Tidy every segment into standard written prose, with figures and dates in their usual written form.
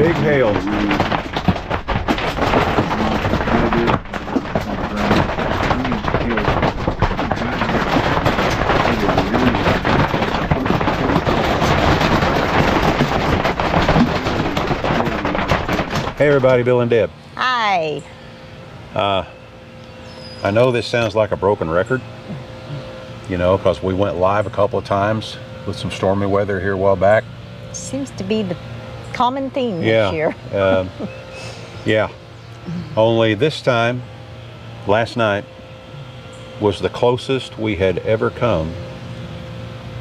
Big hail. Hey everybody, Bill and Deb. Hi. I know this sounds like a broken record, you know, because we went live a couple of times with some stormy weather here a while back. Seems to be the common theme Yeah. this year. Yeah. Only this time, last night, was the closest we had ever come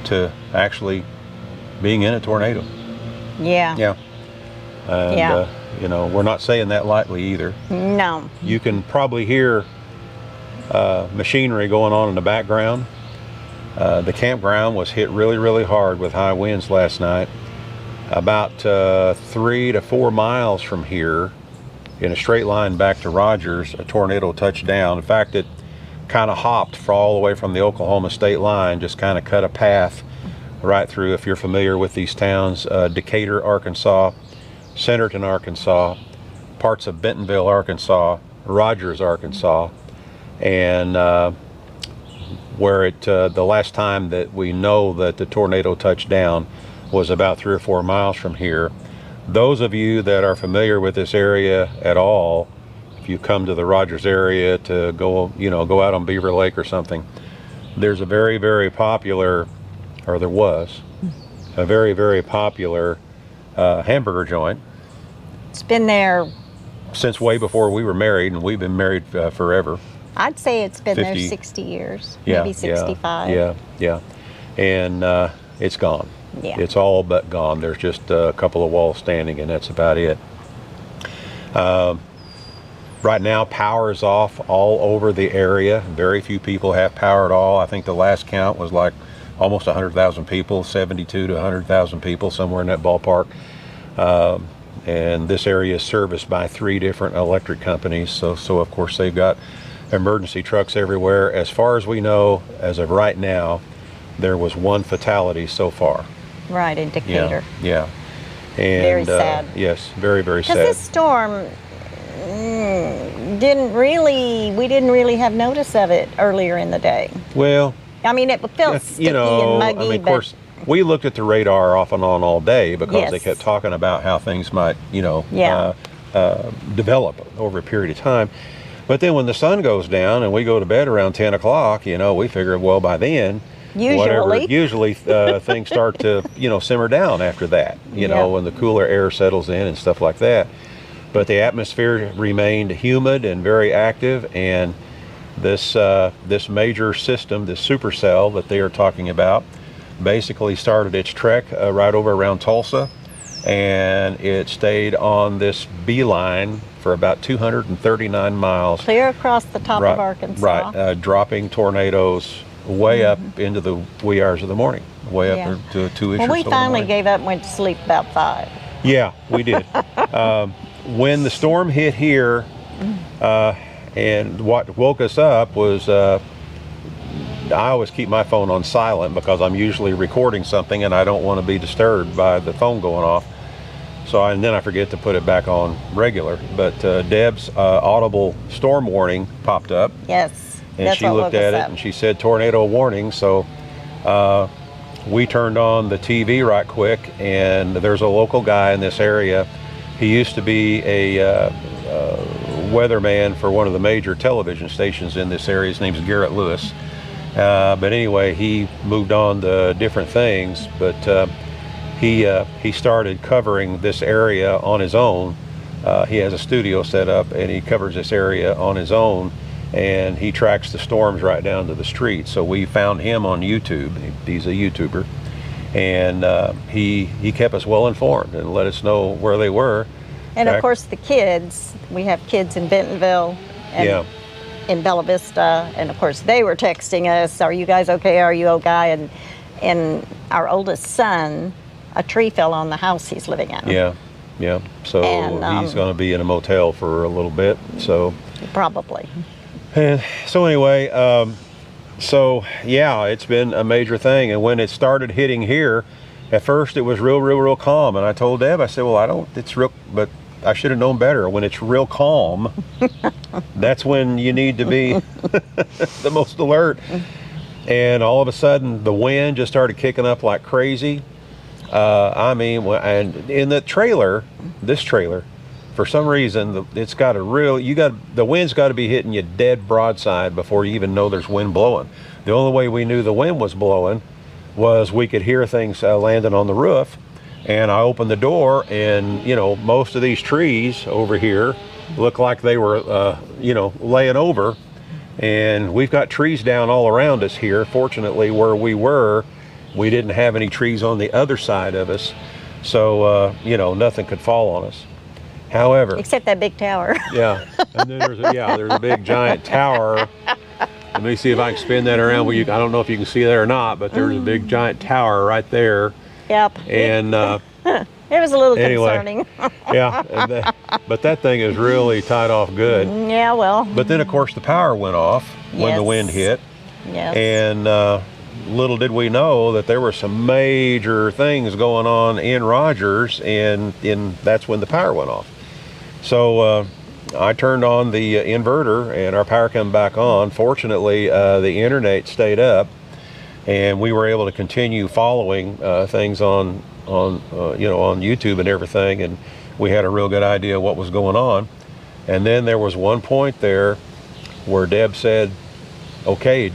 to actually being in a tornado. Yeah. Yeah. And, Yeah. you know, we're not saying that lightly either. No. You can probably hear machinery going on in the background. The campground was hit really, really hard with high winds last night. About 3 to 4 miles from here, in a straight line back to Rogers, a tornado touched down. In fact, it kind of hopped for all the way from the Oklahoma state line, just kind of cut a path right through, if you're familiar with these towns, Decatur, Arkansas, Centerton, Arkansas, parts of Bentonville, Arkansas, Rogers, Arkansas, and where it the last time that we know that the tornado touched down was about 3 or 4 miles from here. Those of you that are familiar with this area at all, if you come to the Rogers area to go, you know, go out on Beaver Lake or something, there's a very, very popular, or there was a very, very popular hamburger joint. It's been there, Since way before we were married, and we've been married forever. I'd say it's been 50. there 60 years, Yeah, maybe 65. Yeah. And it's gone. Yeah. It's all but gone. There's just a couple of walls standing, and that's about it. Right now, power is off all over the area. Very few people have power at all. I think the last count was like almost 100,000 people, 72 to 100,000 people, somewhere in that ballpark. And this area is serviced by 3 different electric companies. So of course they've got emergency trucks everywhere. As far as we know, as of right now, there was 1 fatality so far. Right, in Decatur. Yeah. And, Very sad. Yes, very, very sad. Because this storm we didn't really have notice of it earlier in the day. Well, I mean, it felt sticky you know, and muggy, I mean, of but course, we looked at the radar off and on all day because they Yes. kept talking about how things might, you know, Yeah. develop over a period of time. But then when the sun goes down and we go to bed around 10 o'clock, you know, we figure, well, by then, usually things start to, you know, simmer down after that, you know, when the cooler air settles in and stuff like that. But the atmosphere remained humid and very active, and this major system, this supercell that they are talking about, basically started its trek right over around Tulsa, and it stayed on this beeline for about 239 miles. clear across the top of Arkansas. Right, dropping tornadoes way up into the wee hours of the morning, way Yeah. up to 2 ish. Well, we finally gave up and went to sleep about 5. Yeah, we did. When the storm hit here, and what woke us up was, I always keep my phone on silent because I'm usually recording something and I don't want to be disturbed by the phone going off. And then I forget to put it back on regular. But Deb's audible storm warning popped up. Yes. And that's she what looked woke at us it up. and she said tornado warning. So we turned on the TV right quick, and there's a local guy in this area. He used to be a weatherman for one of the major television stations in this area. His name's Garrett Lewis. But anyway, he moved on to different things, but he started covering this area on his own. He has a studio set up and he covers this area on his own, and he tracks the storms right down to the street. So we found him on YouTube. He's a YouTuber, and he kept us well informed and let us know where they were. And of course the kids, we have kids in Bentonville and in Bella Vista, and of course they were texting us, are you guys okay, are you okay? And our oldest son, a tree fell on the house he's living in. Yeah. So he's going to be in a motel for a little bit. So probably. And so anyway, so yeah, it's been a major thing. And when it started hitting here, at first it was real calm, and I told Deb, I said, well, it's real, but I should have known better. When it's real calm, that's when you need to be the most alert. And all of a sudden, the wind just started kicking up like crazy. I mean, and in the trailer, this trailer, for some reason, it's got the wind's got to be hitting you dead broadside before you even know there's wind blowing. The only way we knew the wind was blowing was we could hear things landing on the roof. And I opened the door, and most of these trees over here look like they were laying over. And we've got trees down all around us here. Fortunately, where we were, we didn't have any trees on the other side of us, so nothing could fall on us. However, except that big tower. Yeah, and then there's a big giant tower. Let me see if I can spin that around. I don't know if you can see that or not, but there's a big giant tower right there. Yep. And it was a little concerning. Yeah, but that thing is really tied off good. Yeah, well. But then, of course, the power went off when the wind hit. Yes. And little did we know that there were some major things going on in Rogers, and that's when the power went off. So I turned on the inverter, and our power came back on. Fortunately, the internet stayed up, and we were able to continue following things on YouTube and everything, and we had a real good idea what was going on. And then there was one point there where Deb said, "Okay,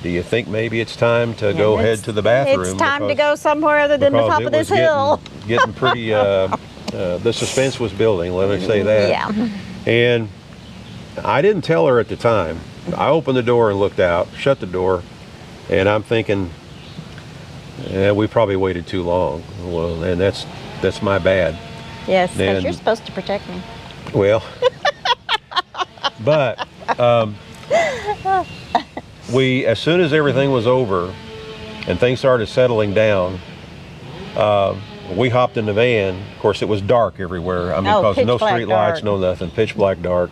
do you think maybe it's time to go head to the bathroom? It's time to go somewhere other than the top of this hill." Getting pretty, the suspense was building, let me say that. Yeah. And I didn't tell her at the time. I opened the door and looked out, shut the door, and I'm thinking, we probably waited too long. Well, and that's my bad. Yes, because you're supposed to protect me. Well, but as soon as everything was over and things started settling down, we hopped in the van. Of course, it was dark everywhere. I mean, because no street lights, no nothing, pitch black dark.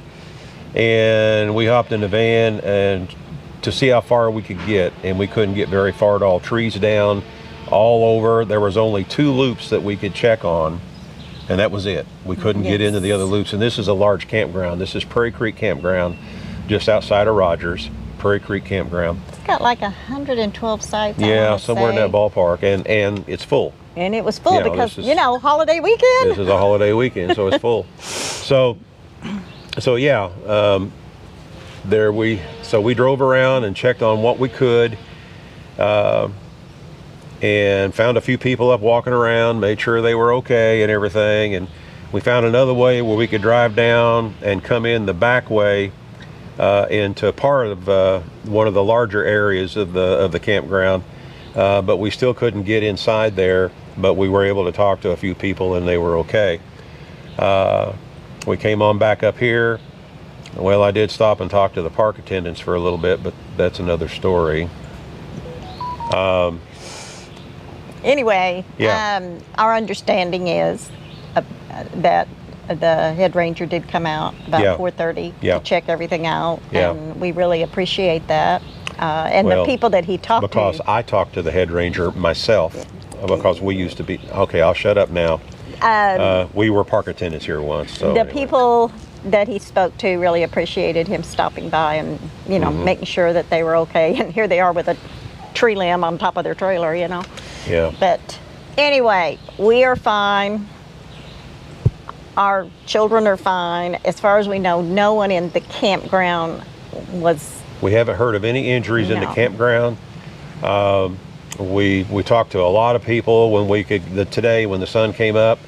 And we hopped in the van and to see how far we could get, and we couldn't get very far at all. Trees down all over. There was only 2 loops that we could check on, and that was it. We couldn't get into the other loops. And this is a large campground. This is Prairie Creek Campground, just outside of Rogers. Prairie Creek Campground. It's got like 112 sites. Yeah, somewhere in that ballpark, and it's full. And it was full because holiday weekend. This is a holiday weekend, so it's full. So yeah, we drove around and checked on what we could, and found a few people up walking around, made sure they were okay and everything, and we found another way where we could drive down and come in the back way into part of one of the larger areas of the campground, but we still couldn't get inside there. But we were able to talk to a few people, and they were okay. We came on back up here. Well, I did stop and talk to the park attendants for a little bit, but that's another story. Anyway, our understanding is that the head ranger did come out about 4:30 to check everything out, and we really appreciate that. And the people that he talked to. Because I talked to the head ranger myself, because we used to be, okay, I'll shut up now. We were park attendants here once. So the people that he spoke to really appreciated him stopping by and, making sure that they were okay. And here they are with a tree limb on top of their trailer, Yeah. But anyway, we are fine. Our children are fine. As far as we know, no one in the campground was. We haven't heard of any injuries in the campground. We talked to a lot of people today when the sun came up.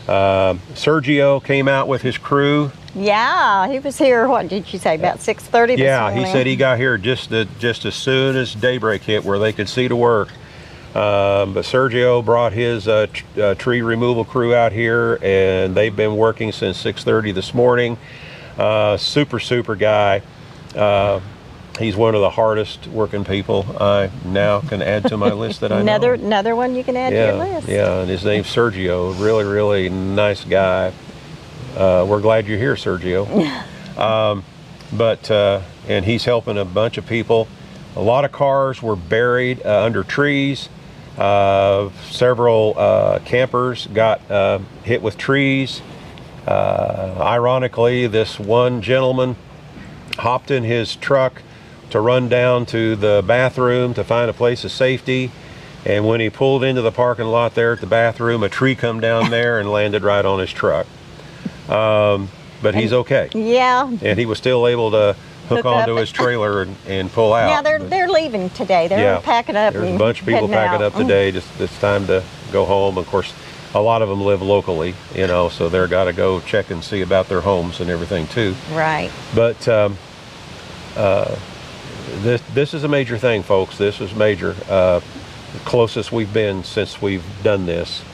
Sergio came out with his crew. Yeah, he was here, what did you say, about 6:30 this morning? He said he got here just as soon as daybreak hit where they could see to work. But Sergio brought his tree removal crew out here, and they've been working since 6:30 this morning. Super guy. He's one of the hardest working people I now can add to my list that I know. Another one you can add to your list. Yeah, and his name's Sergio. Really nice guy. We're glad you're here, Sergio. And he's helping a bunch of people. A lot of cars were buried under trees. Several campers got hit with trees. Ironically, this one gentleman hopped in his truck to run down to the bathroom to find a place of safety. And when he pulled into the parking lot there at the bathroom, a tree come down there and landed right on his truck. But he's okay. Yeah. And he was still able to hook onto his trailer and pull out. Yeah, they're leaving today. They're packing up. There's a bunch of people packing up today. Just it's time to go home. Of course, a lot of them live locally, you know, so they're got to go check and see about their homes and everything too. Right. But this is a major thing, folks. This is major. The closest we've been since we've done this.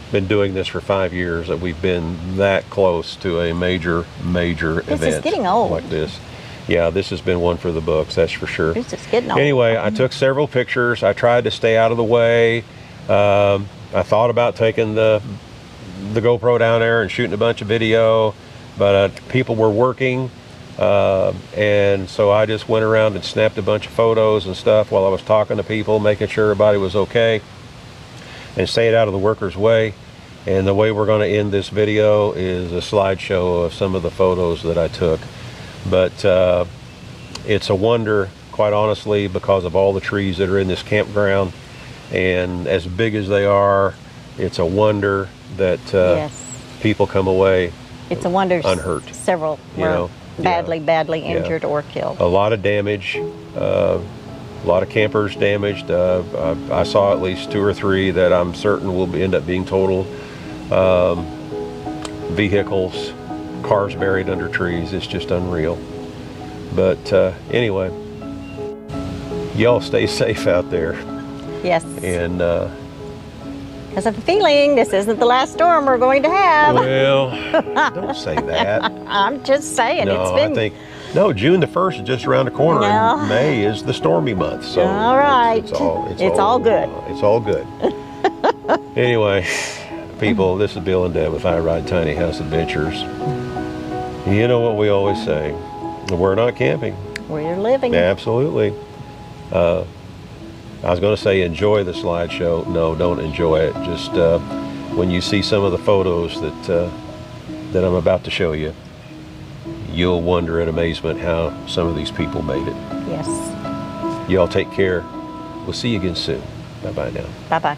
Been doing this for 5 years, that we've been that close to a major event. This is getting old. Like this. Yeah, this has been one for the books, that's for sure. This is getting old. Anyway, I took several pictures. I tried to stay out of the way. I thought about taking the GoPro down there and shooting a bunch of video, but people were working, and so I just went around and snapped a bunch of photos and stuff while I was talking to people, making sure everybody was okay, and stayed out of the workers' way. And the way we're going to end this video is a slideshow of some of the photos that I took. But it's a wonder, quite honestly, because of all the trees that are in this campground, and as big as they are, it's a wonder that people come away. It's a wonder unhurt. Several were badly injured or killed. A lot of damage. A lot of campers damaged. I saw at least 2 or 3 that I'm certain will end up being totaled. Vehicles, cars buried under trees. It's just unreal. But anyway, y'all stay safe out there. Yes. And because I have a feeling this isn't the last storm we're going to have. Well, don't say that. I'm just saying. No, it's been... I think the 1st is just around the corner. No. And May is the stormy month. So all right. It's all good. It's all good. Anyway, people, this is Bill and Deb with I Ride Tiny House Adventures. You know what we always say. We're not camping. We're living. Absolutely. I was going to say enjoy the slideshow. No, don't enjoy it. Just when you see some of the photos that I'm about to show you, you'll wonder in amazement how some of these people made it. Yes. Y'all take care. We'll see you again soon. Bye-bye now. Bye-bye.